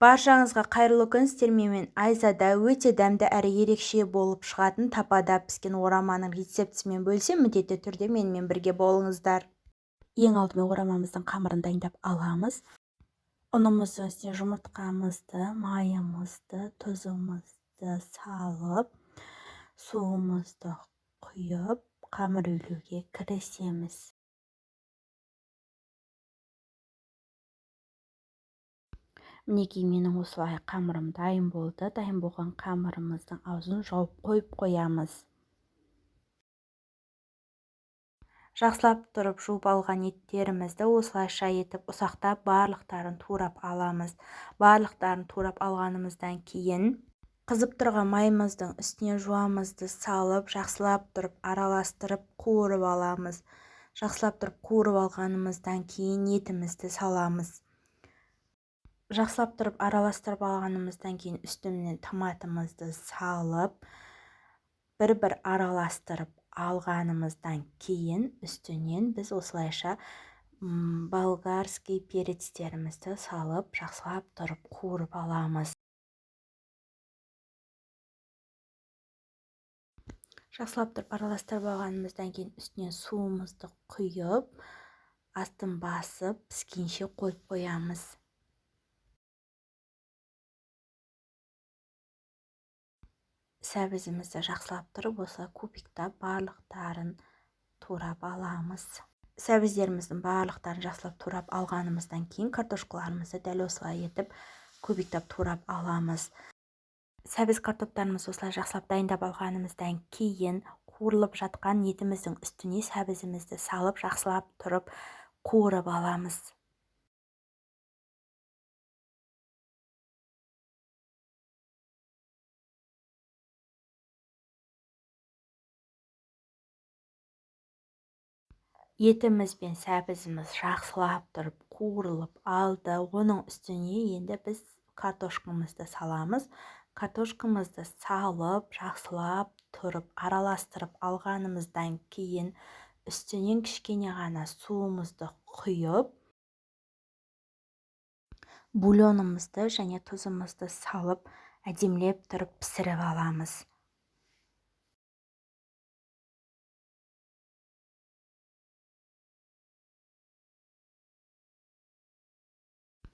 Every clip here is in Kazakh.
Баршаңызға қайырлы күн. Сіздермен Айзада өте дәмді әрі ерекше болып шығатын тапада піскен ораманың рецептісімен бөлсем, міндетті түрде менімен бірге болыңыздар. Ең алдымен орамамыздың қамырын дайындап аламыз. Ұнымыздың үстіне жұмыртқамызды, майымызды, тұзымызды салып, суымызды құйып, қамыр илеуге кірісеміз. Мінекей менің осылай қамырым дайын болды. Дайын болған қамырымыздың аузын жауып қойып қоямыз. Жақсылап тұрып жуып алған еттерімізді осылайша етіп ұсақтап барлықтарын турап аламыз. Барлықтарын турап алғанымыздан кейін қызып тұрған майымыздың үстіне жуамызды салып, жақсылап тұрып араластырып қуырып аламыз. Жақсылап тұрып қуырып алғанымыздан кейін етімізді саламыз. Жақсылап тұрып араластырып алғанымыздан кейін үстінен томатымызды салып, бір-бір араластырып алғанымыздан кейін үстінен біз осылайша болгарский перецтерімізді салып, жақсылап тұрып қуырып аламыз. Жақсылап тұрып араластырып алғанымыздан кейін үстінен суымызды құйып, астын басып, піскенше қойып қоямыз. Сәбізімізді жақсылап тұрып, осылай кубиктап барлықтарын турап аламыз. Сәбіздеріміздің барлықтарын жақсылап турап алғанымыздан кейін картошкаларымызды дәл осылай етіп кубиктап турап аламыз. Сәбіз картоптарымызды осылай жақсылап дайындап алғанымыздан кейін қуырылып жатқан етіміздің үстіне сәбізімізді салып, жақсылап тұрып қуырып аламыз. Етіміз бен сәбізіміз жақсылап тұрып қуырылып алды. Оның үстіне енді біз картошкамызды саламыз. Картошкамызды салып, жақсылап тұрып араластырып алғанымыздан кейін үстінен кішкене ғана суымызды құйып, бульонымызды және тұзымызды салып, әдемілеп тұрып пісіріп аламыз.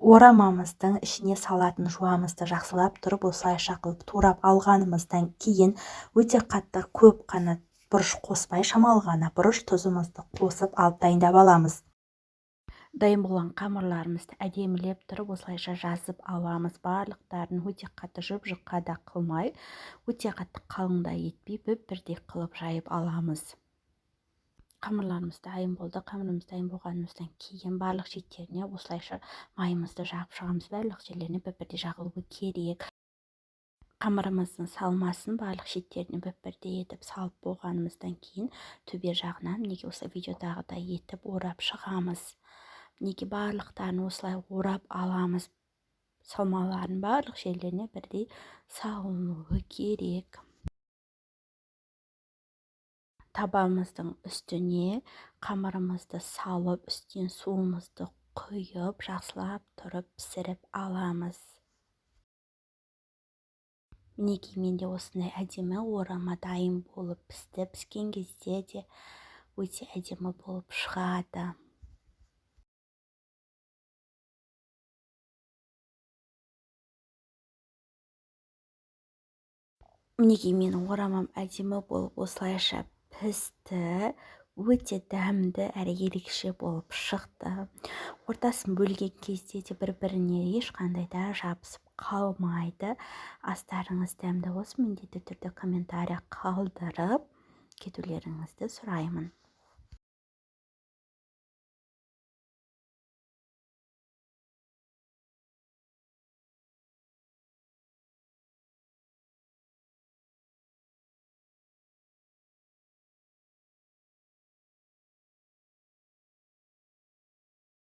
Орамамыздың ішіне салатын жуамызды жақсылап тұрып осылайша қылып турап алғанымыздан кейін өте қатты көп қана бұрыш қоспай, шамалы ғана бұрыш тұзымызды қосып алып дайындап аламыз. Дайын болған қамырларымызды әдемілеп тұрып осылайша жазып аламыз. Барлықтарын өте қатты жұп-жұқа да қылмай, өте қатты қалың да етпей, бір-бірдей қылып жайып аламыз. Қамырларымыз дайын болды. Қамырымыз дайын болғанымыздан кейін барлық шеттеріне осылайша майымызды жағып шығамыз. Барлық жерлеріне бір-бірдей жағылуы керек. Қамырымыздың салмасын барлық шеттеріне бір-бірдей етіп салып болғанымыздан кейін төбе жағынан мінекей осы видеодағыдай етіп орап шығамыз. Мінекей барлықтарын осылай орап аламыз. Салмаларын барлық жерлеріне бірдей салынуы керек. Табамыздың үстіне қамырымызды салып, үстінен суымызды құйып, жақсылап тұрып пісіріп аламыз. Мінекей менде осындай әдемі орама дайын болып пісті. Піскен кезде де өте әдемі болып шығады. Мінекей менің орамам әдемі болып осылайша пісті. Өте дәмді әрі ерекше болып шықты. Ортасын бөлген кезде де бір-біріне ешқандай да жабысып қалмайды. Астарыңыз дәмді болсын, міндетті түрде комментарий қалдырып кетулеріңізді сұраймын.